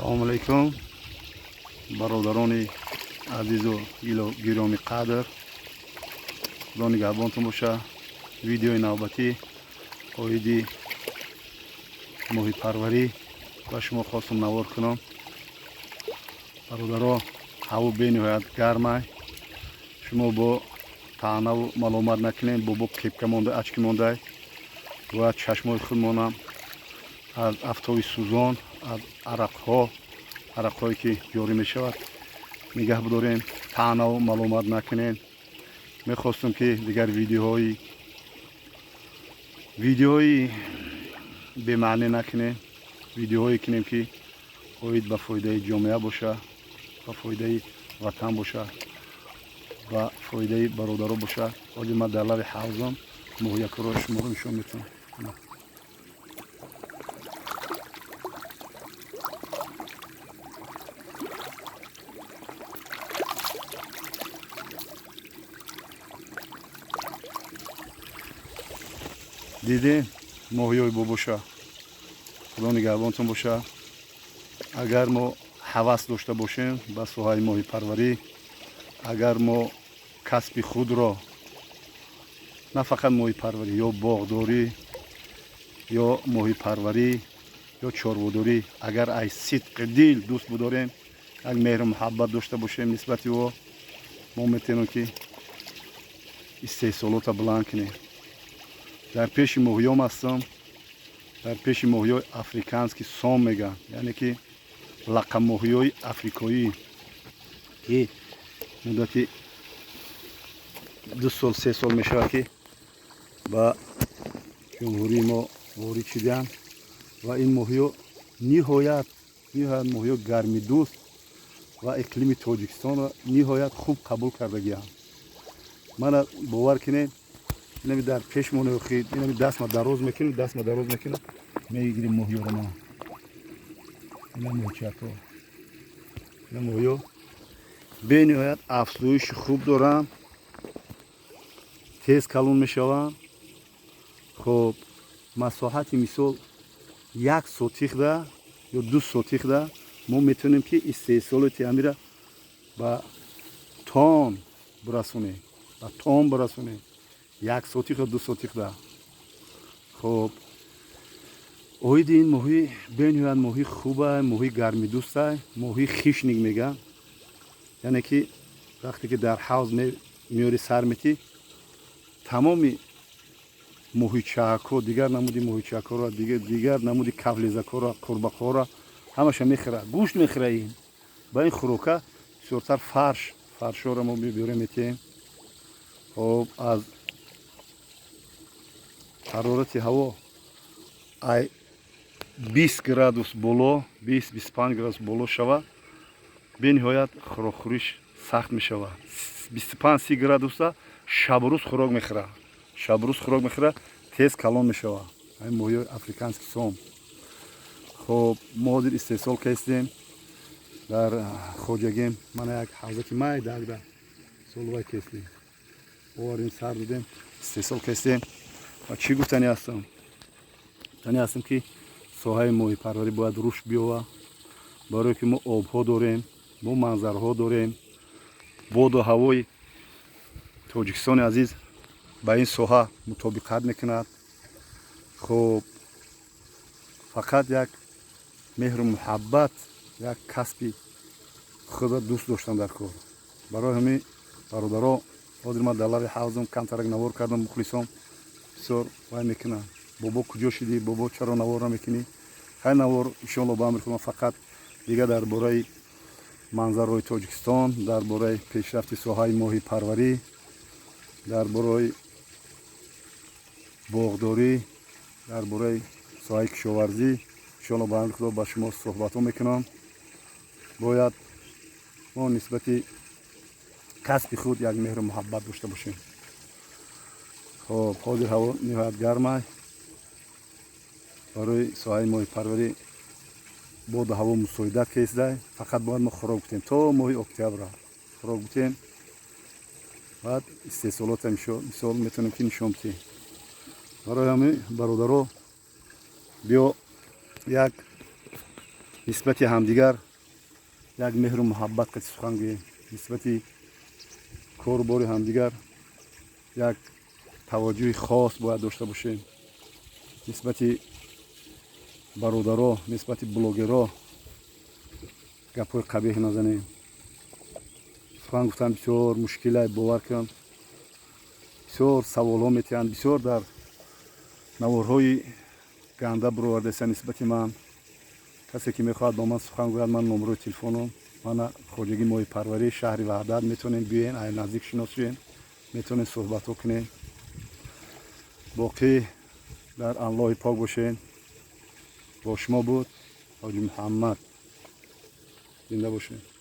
Assalomu alaykum barodaroни азизу гироми қадр. Xudo nigohbonтон боша. Видеои навбатӣ оиди моҳипарварӣ ба шумо хостам навор кунам. бародаро, ҳаво бениҳоят гармай. шумо бо таънаву маломат накунед, бо кепка монда, ачки мондай ва чашмои худмонам аз афтоби сӯзон, аз арақҳое ки ҷорӣ мешавад нигаҳ бидорем. таънаву маломат накунед. мехостам ки дигар видеои бемаънӣ накунем. видеоҳое кунем ки оид ба фоидаи ҷомеа боша, ба фоидаи ватан боша, ба фоидаи бародаро боша. ҳозир ман дар лаби ҳавзам моҳиякоро шуморо нишон метавонам. дидем моҳиёи бобоша. худо нигаҳбонтон боша. агар мо ҳавас дошта бошем ба соҳаи моҳипарварӣ, агар мо касби худро на фақат моҳипарварӣ, ё боғдорӣ, ё моҳипарварӣ, ё чорводорӣ, агар аз сидқи дил дӯст бидорем, як меҳру муҳаббат дошта бошем нисбати ӯ, мо метавонем ки истеҳсолота буланд кунем. дар пеши моҳиём ҳастам, дар пеши моҳиёи африкански сом мегӯянд, яъне ки лақамоҳиёи африкоӣ ки муддати 2 сол 3 сол мешавад ки ба ҷумҳурии мо ворид шуданд ва ин моҳиё ниҳоят моҳиё гармидӯст ва иқлими тоҷикистонро ниҳоят хуб қабул кардагианд. мана бовар кунед, инами дар пешмон охид, инами дастма дароз мекунем, мегирем моҳиёро. ман ина моҳичако, ина моҳиё бениҳоят афзоиши хуб доранд, тез калон мешаванд. хоб масоҳати мисол 1 сотихда ё 2 сотихда мо метавонем ки истеҳсолоти амира ба тон бирасонем, 1 сотих ё 2 сотихда. хоб оиди ин моҳӣ бениҳоят моҳӣ хубай, моҳӣ гармидӯстай, моҳӣ хишник мегӯянд. яъне ки вақте ки дар ҳавз меёри сар метӣ, тамоми моҳичаакҳо, дигар намуди моҳичаакҳоро, дигар намуди кавлезакҳоро, қурбақҳоро ҳамаша мехӯрад. гӯшт мехӯрад. ин ба ин хӯрока бисёртар фаршҳоро мо мебиёрем метиҳем. хоб аз ҳарорати ҳаво ай 20 градус боло, 20-25 градус боло шавад, бениҳоят хӯрокхӯриш сахт мешавад. 25-30 градуса шабрӯз хӯрок мехӯрад, тез калон мешавад. ин моҳиёи африкански сом. хоб мо ҳозир истеҳсол кардем дар хоҷагем. мана як ҳавзаки майда солвай кардем, овардем сар додем, истеҳсол кардем. ва чӣ гуфтанӣ ҳастам? гуфтанӣ ҳастам ки соҳаи моҳипарварӣ бояд рушд биёбад, барое ки мо обҳо дорем, мо манзарҳо дорем. боду ҳавои тоҷикистони азиз ба ин соҳа мутобиқат мекунад. хоб фақат як меҳру муҳаббат, як касби худро дӯст доштан дар кор. барои ҳамин бародаро, ҳозир ман дар лаби ҳавзам камтарак навор кардам. мухлисом бисёр вай мекунанд: бобо куҷо шудӣ, бобо чаро навор намекунӣ? хай навор иншоалло ба амри худ. ман фақат дигар дар бораи манзараҳои тоҷикистон, дар бораи пешрафти соҳаи моҳипарварӣ, дар бораи боғдорӣ, дар бораи соҳаи кишоварзӣ иншоалло ба амри худо ба шумо суҳбатҳо мекунам. бояд мо нисбати касби худ як меҳру муҳаббат дошта бошем. хоб ҳозир ҳаво ниҳоят гармай. барои соҳаи моҳипарварӣ боду ҳаво мусоидат кесдай. фақат бояд мо хӯрок бутем то моҳи октябр хӯрок бутем. баъд истеҳсолота мисол метавонем ки нишон битем. барои ҳамин бародаро, биё як нисбати ҳамдигар як меҳру муҳаббат қати сухан гӯем. нисбати кору бори ҳамдигар як таваҷҷӯҳи хос бояд дошта бошем. нисбати бародаро, нисбати блогерро гапҳои қабеҳ назанем. сухан гуфтан бисёр мушкилай, бовар кун, бисёр саволҳо метиҳанд, бисёр дар наворҳои ганда бировардаиста нисбати ман. касе ки мехоҳад бо ман сухан гӯяд, ман номерои телефоном, мана хоҷагӣ моҳи парварӣ шаҳри ваҳдат, метавонем биёен, ай наздик шинос шуем, метавонем суҳбатҳо кунем. боқӣ дар аллоҳи пок бошен. бо шумо буд ҳоҷи муҳаммад. зинда бошед.